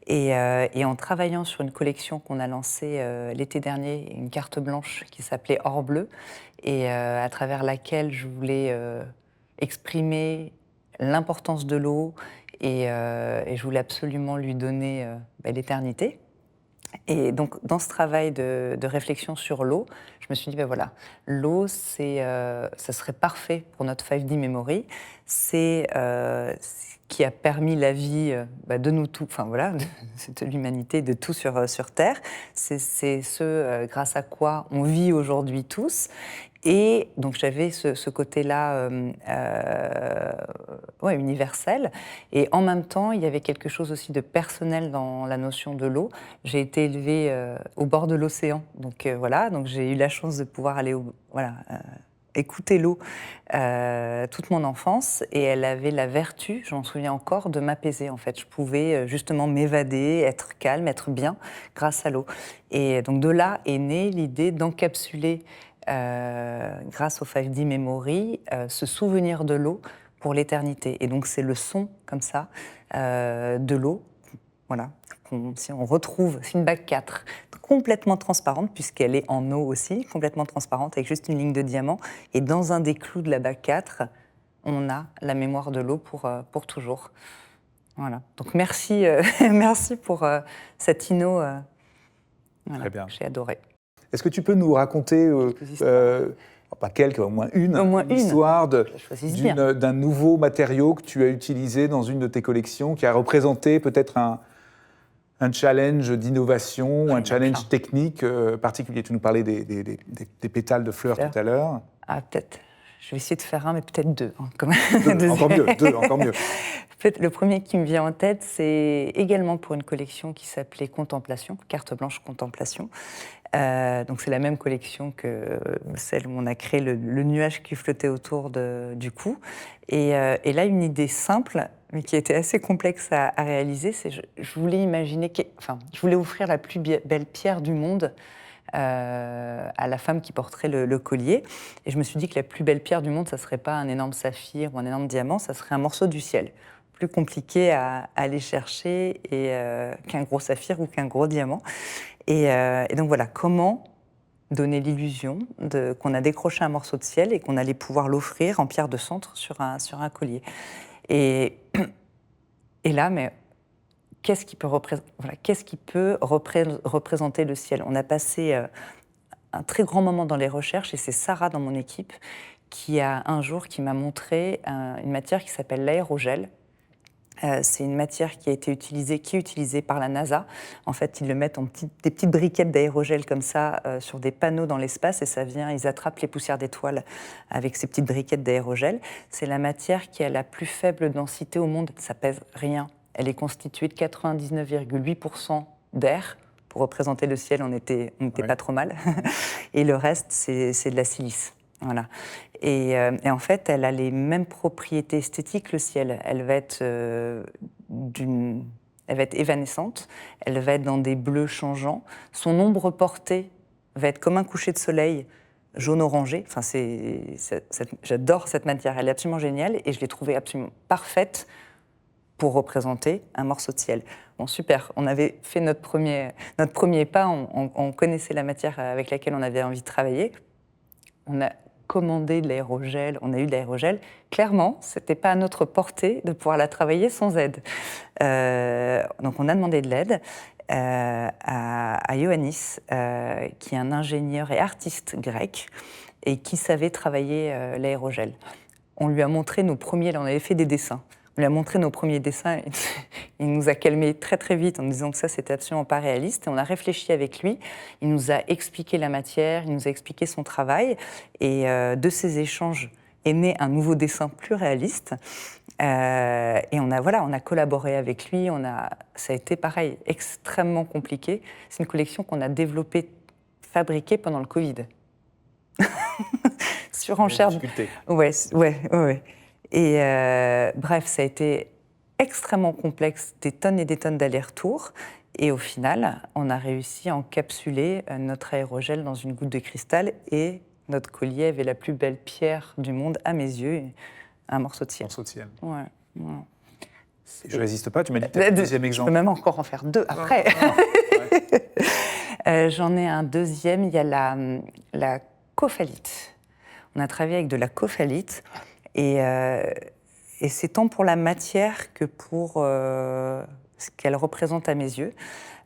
Et en travaillant sur une collection qu'on a lancée l'été dernier, une carte blanche qui s'appelait Or Bleu, et à travers laquelle je voulais exprimer l'importance de l'eau et je voulais absolument lui donner l'éternité. Et donc, dans ce travail de réflexion sur l'eau, je me suis dit, ben voilà, l'eau, ça serait parfait pour notre 5D Memory. C'est ce qui a permis la vie de nous tous, enfin voilà, de l'humanité, de tout sur Terre. C'est ce grâce à quoi on vit aujourd'hui tous. Et donc j'avais ce côté-là universel. Et en même temps, il y avait quelque chose aussi de personnel dans la notion de l'eau. J'ai été élevée au bord de l'océan. Donc voilà, donc j'ai eu la chance de pouvoir aller écouter l'eau toute mon enfance. Et elle avait la vertu, j'en souviens encore, de m'apaiser en fait. Je pouvais justement m'évader, être calme, être bien grâce à l'eau. Et donc de là est née l'idée d'encapsuler grâce au 5D Memory, ce souvenir de l'eau pour l'éternité. Et donc c'est le son, comme ça, de l'eau, voilà, si on retrouve, c'est une bague 4, complètement transparente, puisqu'elle est en eau aussi, complètement transparente, avec juste une ligne de diamant. Et dans un des clous de la bague 4, on a la mémoire de l'eau pour toujours. Voilà. Donc merci, merci pour cette inno. Voilà, Très bien. j'ai adoré. Est-ce que tu peux nous raconter, pas quelques, au moins une histoire d'un nouveau matériau que tu as utilisé dans une de tes collections, qui a représenté peut-être un challenge d'innovation, un challenge technique particulier? Tu nous parlais des pétales de fleurs tout à l'heure. Ah, peut-être. Je vais essayer de faire un, mais peut-être deux. Encore mieux. Le premier qui me vient en tête, c'est également pour une collection qui s'appelait Contemplation, Carte blanche Contemplation. Donc c'est la même collection que celle où on a créé le nuage qui flottait autour du cou. Et là, une idée simple, mais qui était assez complexe à réaliser, c'est je voulais imaginer, je voulais offrir la plus belle pierre du monde à la femme qui porterait le collier. Et je me suis dit que la plus belle pierre du monde, ça ne serait pas un énorme saphir ou un énorme diamant, ça serait un morceau du ciel. Plus compliqué à aller chercher qu'un gros saphir ou qu'un gros diamant. Et donc voilà, comment donner l'illusion qu'on a décroché un morceau de ciel et qu'on allait pouvoir l'offrir en pierre de centre sur un collier. Et là, mais qu'est-ce qui peut représenter le ciel? On a passé un très grand moment dans les recherches, et c'est Sarah dans mon équipe qui m'a montré une matière qui s'appelle l'aérogel. C'est une matière qui est utilisée par la NASA. En fait, ils le mettent des petites briquettes d'aérogel comme ça sur des panneaux dans l'espace, et ils attrapent les poussières d'étoiles avec ces petites briquettes d'aérogel. C'est la matière qui a la plus faible densité au monde. Ça pèse rien. Elle est constituée de 99,8% d'air. Pour représenter le ciel, on n'était pas trop mal. Et le reste, c'est de la silice. Voilà. Et en fait, elle a les mêmes propriétés esthétiques que le ciel. Elle va être évanescente, elle va être dans des bleus changeants. Son ombre portée va être comme un coucher de soleil jaune-orangé. Enfin, j'adore cette matière, elle est absolument géniale, et je l'ai trouvée absolument parfaite pour représenter un morceau de ciel. Bon, super, on avait fait notre premier pas, on connaissait la matière avec laquelle on avait envie de travailler. On a commandé de l'aérogel, on a eu de l'aérogel. Clairement, ce n'était pas à notre portée de pouvoir la travailler sans aide. Donc on a demandé de l'aide à Ioannis, qui est un ingénieur et artiste grec, et qui savait travailler l'aérogel. On lui a montré on avait fait des dessins. On lui a montré nos premiers dessins, et il nous a calmés très très vite en nous disant que ça c'était absolument pas réaliste. Et on a réfléchi avec lui, il nous a expliqué la matière, il nous a expliqué son travail, et de ces échanges est né un nouveau dessin plus réaliste. Et on a collaboré avec lui, ça a été pareil, extrêmement compliqué. C'est une collection qu'on a fabriquée pendant le Covid. Surenchère. Ouais. Et bref, ça a été extrêmement complexe, des tonnes et des tonnes d'allers-retours. Et au final, on a réussi à encapsuler notre aérogel dans une goutte de cristal, et notre collier avait la plus belle pierre du monde à mes yeux, un morceau de ciel. Un morceau de ciel. Ouais. Je ne résiste pas, tu m'as dit que tu as un deuxième exemple. Je peux même encore en faire deux après. J'en ai un deuxième, il y a la cophalite. on a travaillé avec de la cophalite. Et c'est tant pour la matière que pour ce qu'elle représente à mes yeux.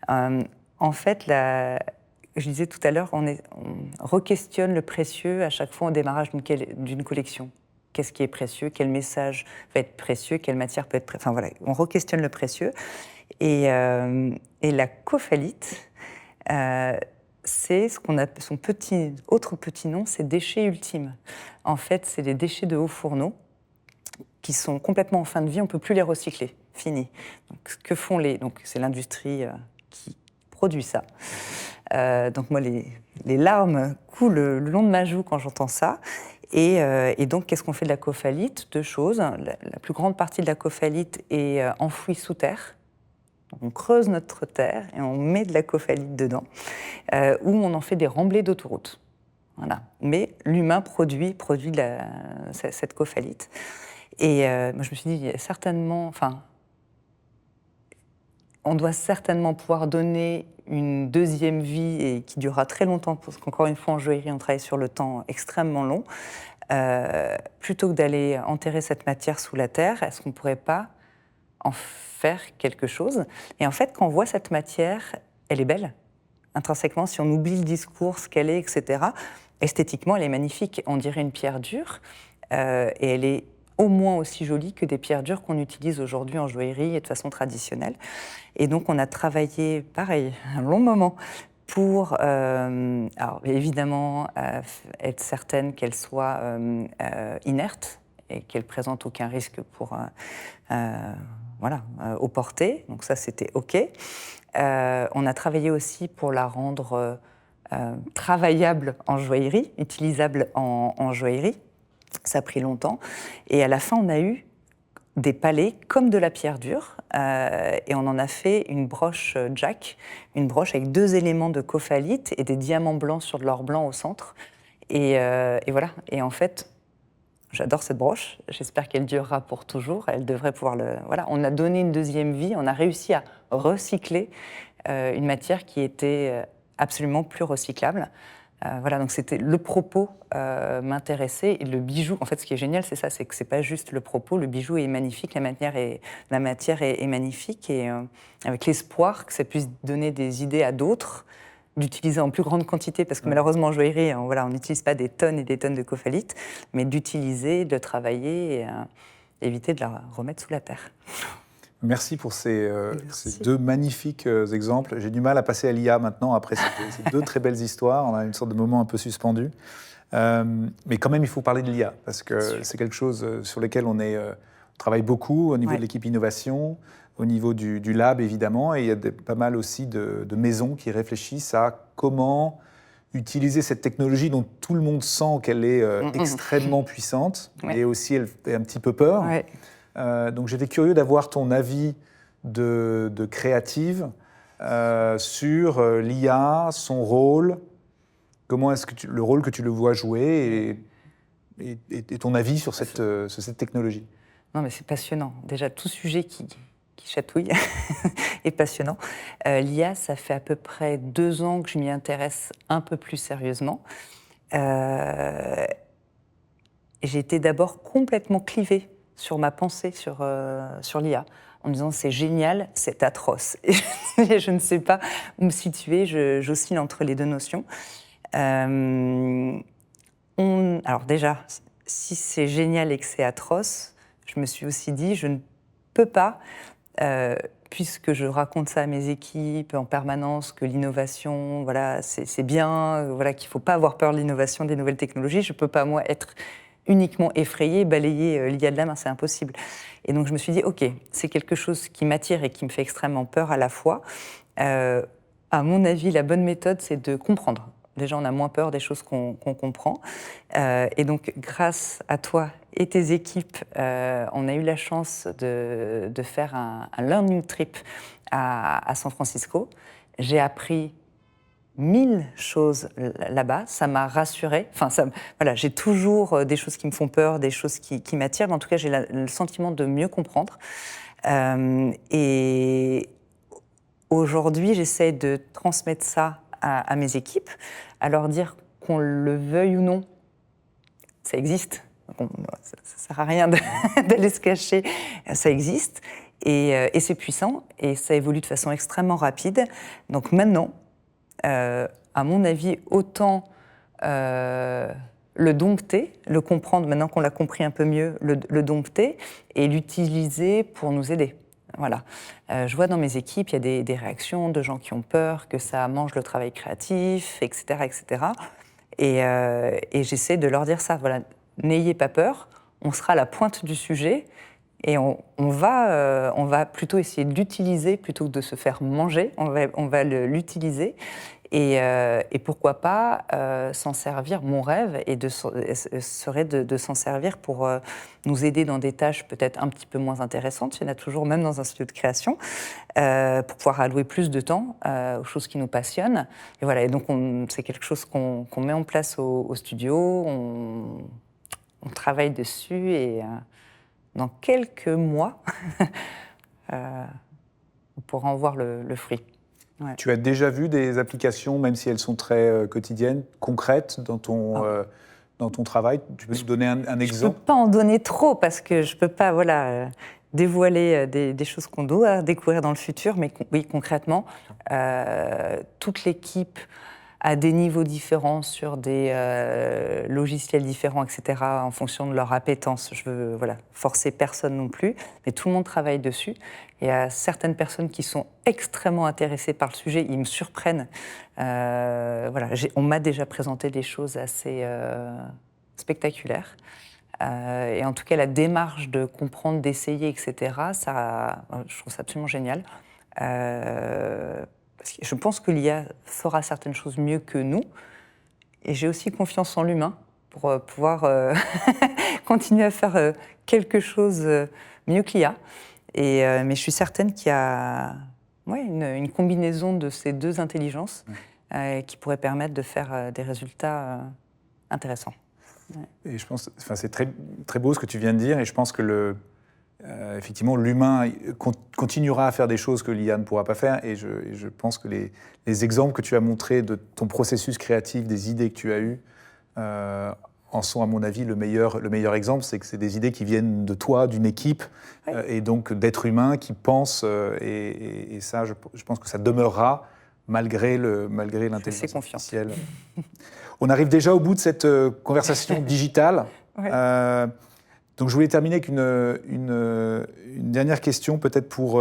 En fait, je disais tout à l'heure, on re-questionne le précieux à chaque fois au démarrage d'une collection. Qu'est-ce qui est précieux? Quel message va être précieux? Quelle matière peut être précieuse? Enfin voilà, on re-questionne le précieux. Et la cophalite, c'est ce qu'on appelle son autre petit nom, c'est déchets ultimes. En fait, c'est les déchets de hauts fourneaux qui sont complètement en fin de vie, on ne peut plus les recycler, fini. Donc, ce que font donc c'est l'industrie qui produit ça. Donc moi, les larmes coulent le long de ma joue quand j'entends ça. Et donc, qu'est-ce qu'on fait de la cophalite? Deux choses. La plus grande partie de la cophalite est enfouie sous terre. On creuse notre terre et on met de la cophalite dedans, où on en fait des remblais d'autoroute. Voilà. Mais l'humain produit cette cophalite. Et moi, je me suis dit, il y a certainement, on doit certainement pouvoir donner une deuxième vie et qui durera très longtemps, parce qu'encore une fois, en joaillerie, on travaille sur le temps extrêmement long. Plutôt que d'aller enterrer cette matière sous la terre, est-ce qu'on ne pourrait pas en faire quelque chose? Et en fait, quand on voit cette matière, elle est belle. Intrinsèquement, si on oublie le discours, ce qu'elle est, etc., esthétiquement, elle est magnifique. On dirait une pierre dure, et elle est au moins aussi jolie que des pierres dures qu'on utilise aujourd'hui en joaillerie et de façon traditionnelle. Et donc, on a travaillé, pareil, un long moment pour, alors, évidemment, être certaine qu'elle soit inerte et qu'elle ne présente aucun risque au porté. Donc ça, c'était OK. On a travaillé aussi pour la rendre travaillable en joaillerie, utilisable en joaillerie. Ça a pris longtemps. Et à la fin, on a eu des palets comme de la pierre dure. Et on en a fait une broche Jack, une broche avec 2 éléments de cophalite et des diamants blancs sur de l'or blanc au centre. Et voilà. Et en fait, j'adore cette broche. J'espère qu'elle durera pour toujours. Elle devrait pouvoir Voilà. On a donné une deuxième vie. On a réussi à recycler une matière qui était absolument plus recyclable. Voilà, donc c'était le propos m'intéressait, et le bijou. En fait, ce qui est génial, c'est ça, c'est que c'est pas juste le propos. Le bijou est magnifique, la matière est magnifique, et avec l'espoir que ça puisse donner des idées à d'autres d'utiliser en plus grande quantité, parce que malheureusement en joaillerie, on n'utilise pas des tonnes et des tonnes de cophalite, mais d'utiliser, de travailler, et éviter de la remettre sous la terre. Merci pour ces 2 magnifiques exemples. J'ai du mal à passer à l'IA maintenant, après ces 2 très belles histoires. On a une sorte de moment un peu suspendu. Mais quand même, il faut parler de l'IA, parce que c'est quelque chose sur lequel on travaille beaucoup au niveau de l'équipe innovation, au niveau du lab, évidemment. Et il y a pas mal aussi de maisons qui réfléchissent à comment utiliser cette technologie dont tout le monde sent qu'elle est extrêmement puissante, et aussi elle fait un petit peu peur. Ouais. Donc j'étais curieux d'avoir ton avis de créative sur l'IA, son rôle, comment est-ce que le rôle que tu le vois jouer, et ton avis sur cette technologie. Non, mais c'est passionnant. Déjà, tout sujet qui chatouille est passionnant. L'IA, ça fait à peu près 2 ans que je m'y intéresse un peu plus sérieusement. J'ai été d'abord complètement clivée sur ma pensée sur l'IA, en me disant c'est génial, c'est atroce. Et je ne sais pas où me situer, j'oscille entre les 2 notions. Alors déjà, si c'est génial et que c'est atroce, je me suis aussi dit je ne peux pas, puisque je raconte ça à mes équipes en permanence, que l'innovation, voilà, c'est bien, voilà, qu'il ne faut pas avoir peur de l'innovation, des nouvelles technologies, je ne peux pas, moi, être uniquement effrayée, balayer l'IA de la main, c'est impossible. Et donc je me suis dit, ok, c'est quelque chose qui m'attire et qui me fait extrêmement peur à la fois. À mon avis, la bonne méthode, c'est de comprendre. Déjà, on a moins peur des choses qu'on comprend. Et donc, grâce à toi et tes équipes, on a eu la chance de faire un learning trip à San Francisco. J'ai appris 1000 choses là-bas, ça m'a rassurée. Enfin, voilà, j'ai toujours des choses qui me font peur, des choses qui m'attirent, mais en tout cas, j'ai le sentiment de mieux comprendre. Et aujourd'hui, j'essaie de transmettre ça à mes équipes, à leur dire qu'on le veuille ou non, ça existe. Ça ne sert à rien d'aller se cacher, ça existe. Et c'est puissant, et ça évolue de façon extrêmement rapide. Donc maintenant, à mon avis, autant le dompter, le comprendre, maintenant qu'on l'a compris un peu mieux, le dompter, et l'utiliser pour nous aider. Voilà. Je vois dans mes équipes, il y a des réactions de gens qui ont peur que ça mange le travail créatif, etc., etc. Et j'essaie de leur dire ça. Voilà, n'ayez pas peur, on sera à la pointe du sujet et on va plutôt essayer de l'utiliser plutôt que de se faire manger. On va l'utiliser et pourquoi pas s'en servir. Mon rêve serait de s'en servir pour nous aider dans des tâches peut-être un petit peu moins intéressantes. Il y en a toujours, même dans un studio de création, pour pouvoir allouer plus de temps aux choses qui nous passionnent. Et voilà. Et donc c'est quelque chose qu'on met en place au studio. On travaille dessus et dans quelques mois, on pourra en voir le fruit. Ouais. Tu as déjà vu des applications, même si elles sont très quotidiennes, concrètes dans ton travail? Tu peux nous donner un exemple? Je ne peux pas en donner trop parce que je ne peux pas dévoiler des choses qu'on doit découvrir dans le futur, mais oui, concrètement, toute l'équipe à des niveaux différents, sur des logiciels différents, etc., en fonction de leur appétence. Je veux forcer personne non plus, mais tout le monde travaille dessus. Il y a certaines personnes qui sont extrêmement intéressées par le sujet, ils me surprennent. On m'a déjà présenté des choses assez spectaculaires. Et en tout cas, la démarche de comprendre, d'essayer, etc., je trouve ça absolument génial. Je pense que l'IA fera certaines choses mieux que nous. Et j'ai aussi confiance en l'humain pour pouvoir continuer à faire quelque chose mieux que l'IA. Mais je suis certaine qu'il y a une combinaison de ces deux intelligences qui pourrait permettre de faire des résultats intéressants. Ouais. Et je pense, c'est très, très beau ce que tu viens de dire, et je pense que effectivement, l'humain continuera à faire des choses que l'IA ne pourra pas faire, et je pense que les exemples que tu as montrés de ton processus créatif, des idées que tu as eues, en sont, à mon avis, le meilleur exemple. C'est que c'est des idées qui viennent de toi, d'une équipe, et donc d'êtres humains qui pensent, et ça, je pense que ça demeurera malgré l'intelligence artificielle. On arrive déjà au bout de cette conversation digitale. Ouais. Donc je voulais terminer avec une dernière question, peut-être pour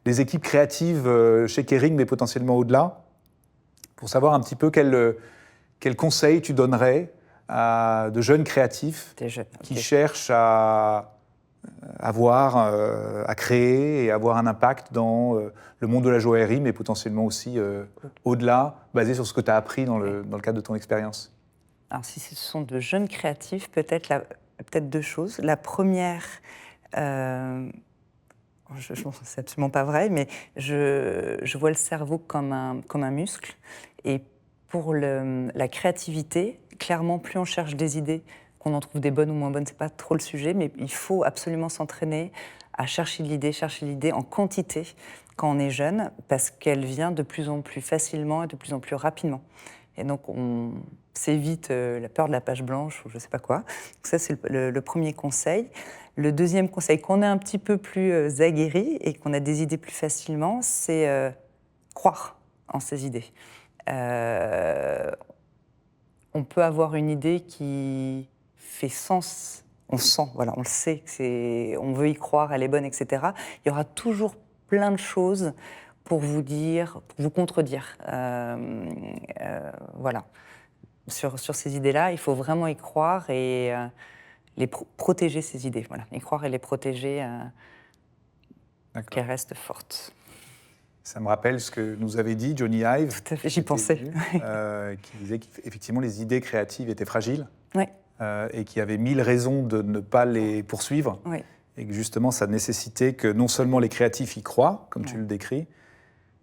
les équipes créatives chez Kering, mais potentiellement au-delà, pour savoir un petit peu quel conseil tu donnerais à de jeunes créatifs qui cherchent à créer et avoir un impact dans le monde de la joaillerie, mais potentiellement aussi au-delà, basé sur ce que tu as appris dans le cadre de ton expérience. Alors si ce sont de jeunes créatifs, peut-être deux choses. La première, c'est absolument pas vrai, mais je vois le cerveau comme un muscle. Et pour la créativité, clairement, plus on cherche des idées, qu'on en trouve des bonnes ou moins bonnes, c'est pas trop le sujet, mais il faut absolument s'entraîner à chercher l'idée en quantité quand on est jeune, parce qu'elle vient de plus en plus facilement et de plus en plus rapidement. Et donc, on s'évite la peur de la page blanche ou je ne sais pas quoi. Donc ça, c'est le premier conseil. Le deuxième conseil, qu'on est un petit peu plus aguerri et qu'on a des idées plus facilement, c'est croire en ces idées. On peut avoir une idée qui fait sens, on sent, on le sait, on veut y croire, elle est bonne, etc. Il y aura toujours plein de choses pour vous dire, pour vous contredire. Sur ces idées-là, il faut vraiment y croire et protéger ces idées. Voilà. Y croire et les protéger, qu'elles restent fortes. Ça me rappelle ce que nous avait dit Jony Ive. Tout à fait, j'y pensais. Qui disait qu'effectivement les idées créatives étaient fragiles. Oui. Et qu'il y avait 1000 raisons de ne pas les poursuivre. Oui. Et que justement, ça nécessitait que non seulement les créatifs y croient, comme tu le décris,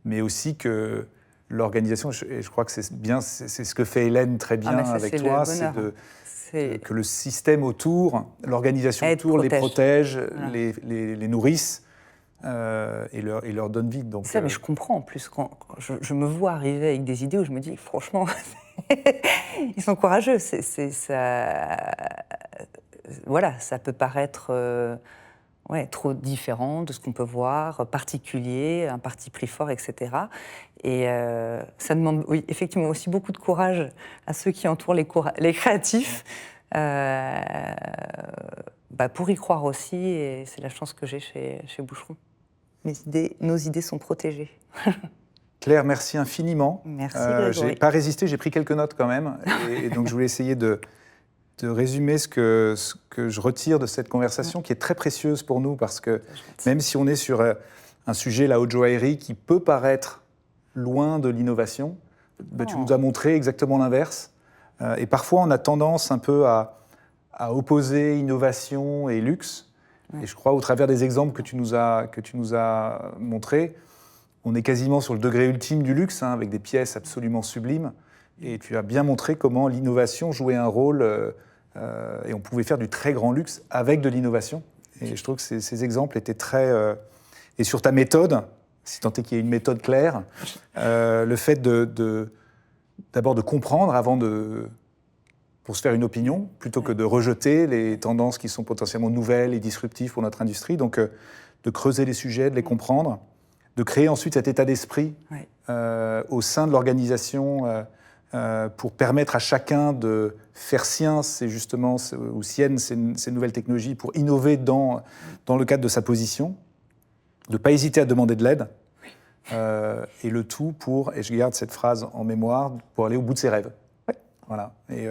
mais aussi que l'organisation, et je crois que c'est ce que fait Hélène très bien avec toi, c'est que le système autour, l'organisation autour les protège, les nourrisse, et leur donne vie. Donc, ça, mais je comprends en plus. Quand je me vois arriver avec des idées où je me dis, franchement, ils sont courageux. Voilà, ça peut paraître trop différent de ce qu'on peut voir, particulier, un parti pris fort, etc. Et ça demande, oui, effectivement, aussi beaucoup de courage à ceux qui entourent les créatifs. Pour y croire aussi, et c'est la chance que j'ai chez Boucheron. Nos idées sont protégées. Claire, merci infiniment. Merci, je n'ai pas résisté, j'ai pris quelques notes quand même. Et donc, je voulais essayer de résumer ce que je retire de cette conversation, qui est très précieuse pour nous, parce que même si on est sur un sujet, la haute joaillerie, qui peut paraître loin de l'innovation, tu nous as montré exactement l'inverse. Et parfois, on a tendance un peu à opposer innovation et luxe. Ouais. Et je crois, au travers des exemples que tu nous as montrés, on est quasiment sur le degré ultime du luxe, avec des pièces absolument sublimes. Et tu as bien montré comment l'innovation jouait un rôle, et on pouvait faire du très grand luxe avec de l'innovation. Et je trouve que ces exemples étaient très... Et sur ta méthode, si tant est qu'il y ait une méthode claire, le fait d'abord de comprendre avant pour se faire une opinion, plutôt que de rejeter les tendances qui sont potentiellement nouvelles et disruptives pour notre industrie. Donc, de creuser les sujets, de les comprendre, de créer ensuite cet état d'esprit au sein de l'organisation pour permettre à chacun de faire sienne ces nouvelles technologies, pour innover dans le cadre de sa position, de ne pas hésiter à demander de l'aide, et le tout pour, et je garde cette phrase en mémoire, pour aller au bout de ses rêves. Voilà. Et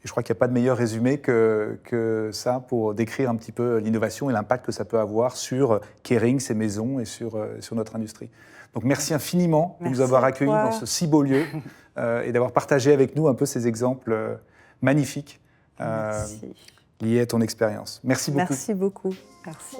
je crois qu'il n'y a pas de meilleur résumé que ça pour décrire un petit peu l'innovation et l'impact que ça peut avoir sur Kering, ses maisons et sur notre industrie. Donc merci infiniment de nous avoir accueillis dans ce si beau lieu et d'avoir partagé avec nous un peu ces exemples magnifiques liés à ton expérience. Merci beaucoup. Merci beaucoup. Merci.